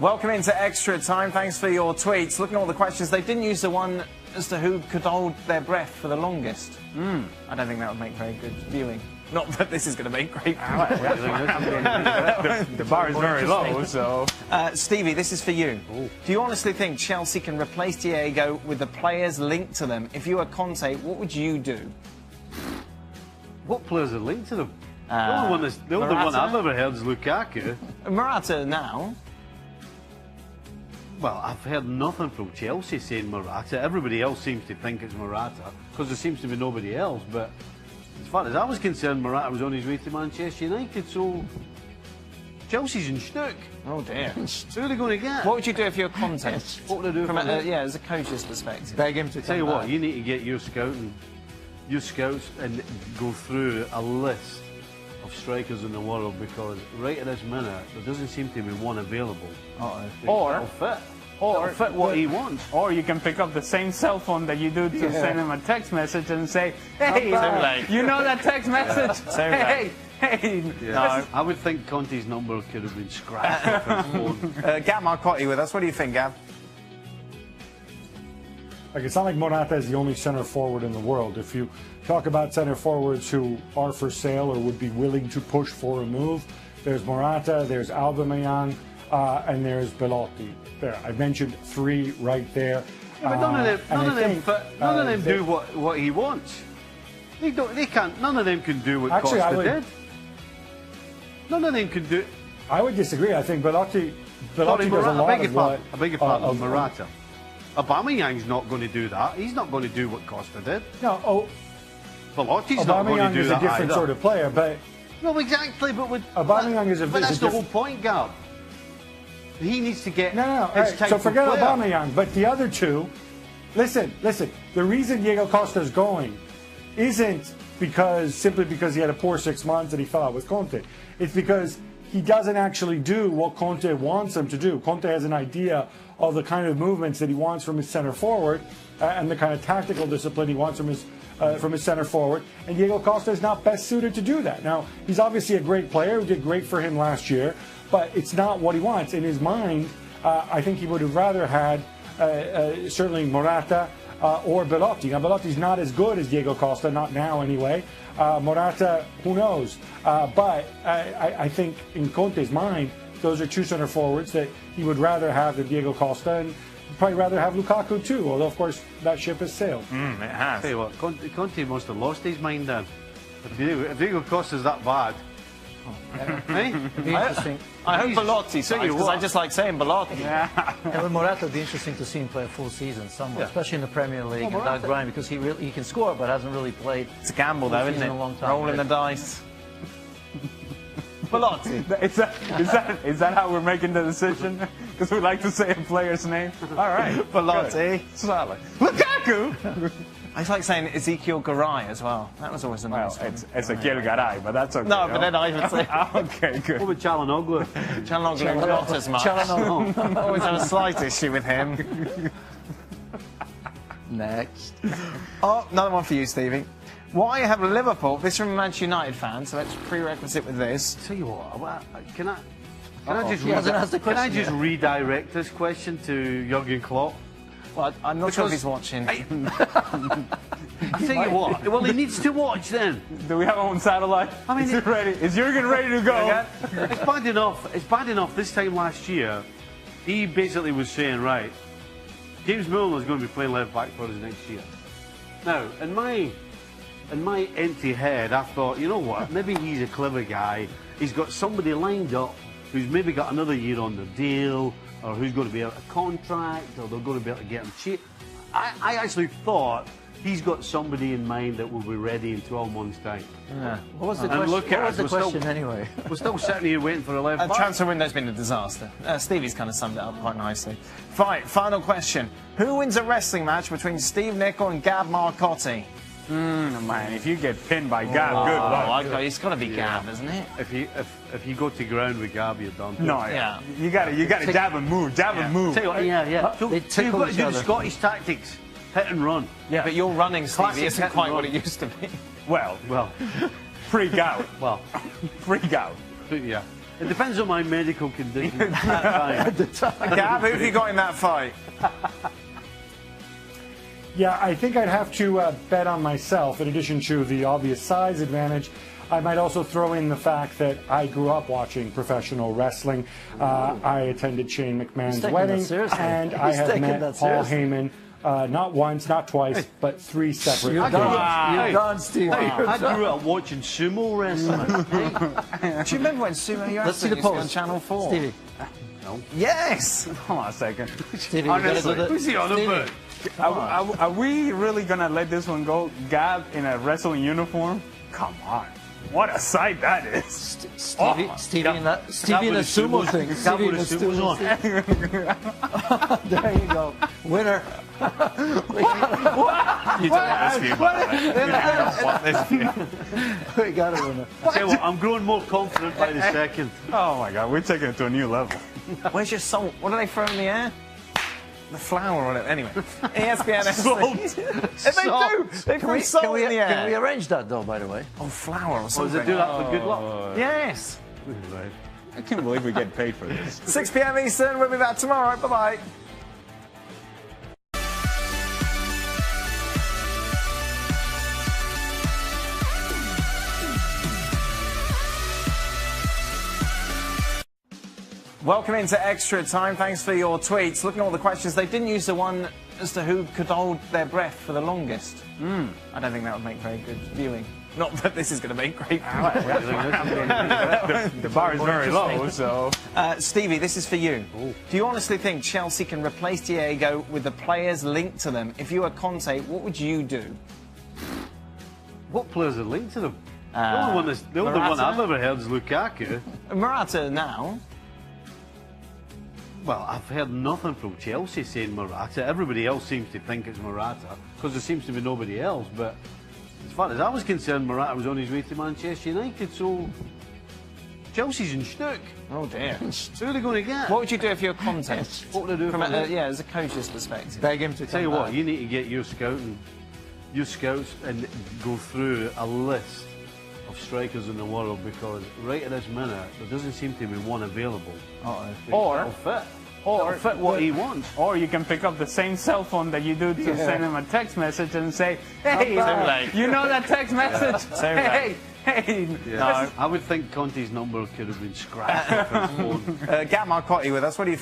Welcome into Extra Time. Thanks for your tweets. Looking at all the questions, they didn't use the one as to who could hold their breath for the longest. I don't think that would make very good viewing. Not that this is going to make great The bar is very low, so... Stevie, this is for you. Ooh. Do you honestly think Chelsea can replace Diego with the players linked to them? If you were Conte, what would you do? What players are linked to them? The only one I've ever heard is Lukaku. Morata now. Well, I've heard nothing from Chelsea saying Morata. Everybody else seems to think it's Morata, because there seems to be nobody else. But as far as I was concerned, Morata was on his way to Manchester United, so Chelsea's in shnook. Oh dear. Who are they going to get? What would you do if you're Conte? What would I do from as a coach's perspective? Beg him to tell you back. what, you need to get your scouts and go through a list of strikers in the world, because right at this minute there doesn't seem to be one available. Or fit what he wants. Or you can pick up the same cell phone that you do to send him a text message and say, "Hey, you know that text message? Hey." No. I would think Conte's number could have been scratched off his phone. Gab Marcotti with us. What do you think, Gab? Like, it's not like Morata is the only center forward in the world. If you talk about center forwards who are for sale or would be willing to push for a move, there's Morata, there's Aubameyang, and there's Belotti. There, I mentioned three right there. Yeah, but none of them do what he wants. They can't. None of them can do what Costa did. None of them can do. I would disagree. I think Belotti does a lot of what. I beg your pardon, Morata. Aubameyang's not going to do that. He's not going to do what Costa did. No, Belotti's not going to Aubameyang do is that a different sort of player, but no, exactly. But Aubameyang is a. But that's the whole point, Gab. He needs to get. No. Right, so forget Aubameyang, but the other two. Listen. The reason Diego Costa is going isn't simply because he had a poor 6 months and he fell out with Conte. It's because he doesn't actually do what Conte wants him to do. Conte has an idea of the kind of movements that he wants from his center forward and the kind of tactical discipline he wants from his center forward. And Diego Costa is not best suited to do that. Now, he's obviously a great player. We did great for him last year, but it's not what he wants. In his mind, I think he would have rather had certainly Morata or Belotti. Now, Belotti's not as good as Diego Costa, not now anyway. Morata, who knows? But I think in Conte's mind, those are two center forwards that he would rather have than Diego Costa, and probably rather have Lukaku too, although of course that ship has sailed. It has. Tell you what, Conte must have lost his mind then. If Diego Costa's that bad. It'd be interesting. I hope Belotti says, because I just like saying Belotti. And with Morata, it'd be interesting to see him play a full season somewhere, especially in the Premier League and without grind, because he can score but hasn't really played. It's a gamble though, isn't it? In a long time, rolling the dice. Belotti. Is that how we're making the decision? Because we like to say a player's name. All right, Belotti. Solid. Lukaku. I like saying Ezekiel Garay as well. That was always a nice one. It's a Garay, but that's okay. No, but then I would say... Okay, good. What about Çalhanoğlu? Çalhanoğlu, not as much. Çalhanoğlu. Always have a slight issue with him. Next. Oh, another one for you, Stevie. Why have Liverpool... This is from a Manchester United fan, so let's prerequisite with this. Tell you what, can I just redirect this question to Jurgen Klopp? Well, I'm not sure if he's watching. I tell you what, well, he needs to watch then. Do we have our own satellite? I mean, Is Jurgen ready to go? It's bad enough. It's bad enough. This time last year, he basically was saying, right, James Milner's going to be playing left back for us next year. Now, in my empty head, I thought, you know what? Maybe he's a clever guy. He's got somebody lined up who's maybe got another year on the deal, or who's going to be out of contract, or they're going to be able to get him cheap. I actually thought he's got somebody in mind that will be ready in 12 months' time. Yeah. What was the question anyway? We're still sitting here waiting for a left back. Transfer window's been a disaster. Stevie's kind of summed it up quite nicely. Right, final question. Who wins a wrestling match between Steve Nicol and Gab Marcotti? Man, if you get pinned by Gab, good luck. It's got to be Gab, isn't it? If you go to ground with Gab, you're done. No, you got to jab and move, and move. Tell you what, So you've got to do the Scottish tactics, hit and run. Yeah, but your running, Stevie, isn't quite what it used to be. Well, freak out. Well, freak out. yeah. It depends on my medical condition at the time. Gab, who have you got in that fight? Yeah, I think I'd have to bet on myself. In addition to the obvious size advantage, I might also throw in the fact that I grew up watching professional wrestling. I attended Shane McMahon's wedding, and I have met Paul Heyman not once, not twice, but 3 separate times. You're done, Steve. I grew up watching sumo wrestling. Do you remember when Sumo Let's see the Wrestling pose on Channel 4? Stevie. Yes! Hold on a second. Stevie, Honestly, Who's he on about? Are we really gonna let this one go? Gab in a wrestling uniform? Come on. What a sight that is. Stevie in a sumo thing. Stevie in a sumo thing. There you go. Winner. You don't want this view, by the way. You don't want this view. We got a winner. Tell you what, I'm growing more confident by the second. Oh my God, we're taking it to a new level. Where's your salt? What do they throw in the air? The flour on it. Anyway, ESPN Salt. If they do, they throw salt in the air. Can we arrange that, though, by the way? Oh, flour or Does something. it do that for good luck? Yes. Right. I can't believe we get paid for this. 6 p.m. Eastern. We'll be back tomorrow. Bye-bye. Welcome into Extra Time. Thanks for your tweets. Looking at all the questions, they didn't use the one as to who could hold their breath for the longest. I don't think that would make very good viewing. Not that this is going to make great The bar is very low, so... Stevie, this is for you. Do you honestly think Chelsea can replace Diego with the players linked to them? If you were Conte, what would you do? What players are linked to them? The only one I've ever heard is Lukaku. Morata now. Well, I've heard nothing from Chelsea saying Morata. Everybody else seems to think it's Morata because there seems to be nobody else. But as far as I was concerned, Morata was on his way to Manchester United. So Chelsea's in schnook. Oh dear. Who are they going to get? What would you do if you're Conte? What would I do? From as a coach's perspective. Beg him to Tell you what, you need to get your scouts and go through a list of strikers in the world, because right at this minute there doesn't seem to be one available. Or fit what he wants. Or you can pick up the same cell phone that you do to send him a text message and say, hey, you know that text message? Hey. Yeah. I would think Conte's number could have been scratched off his phone. Gab Marcotti with us. What do you think?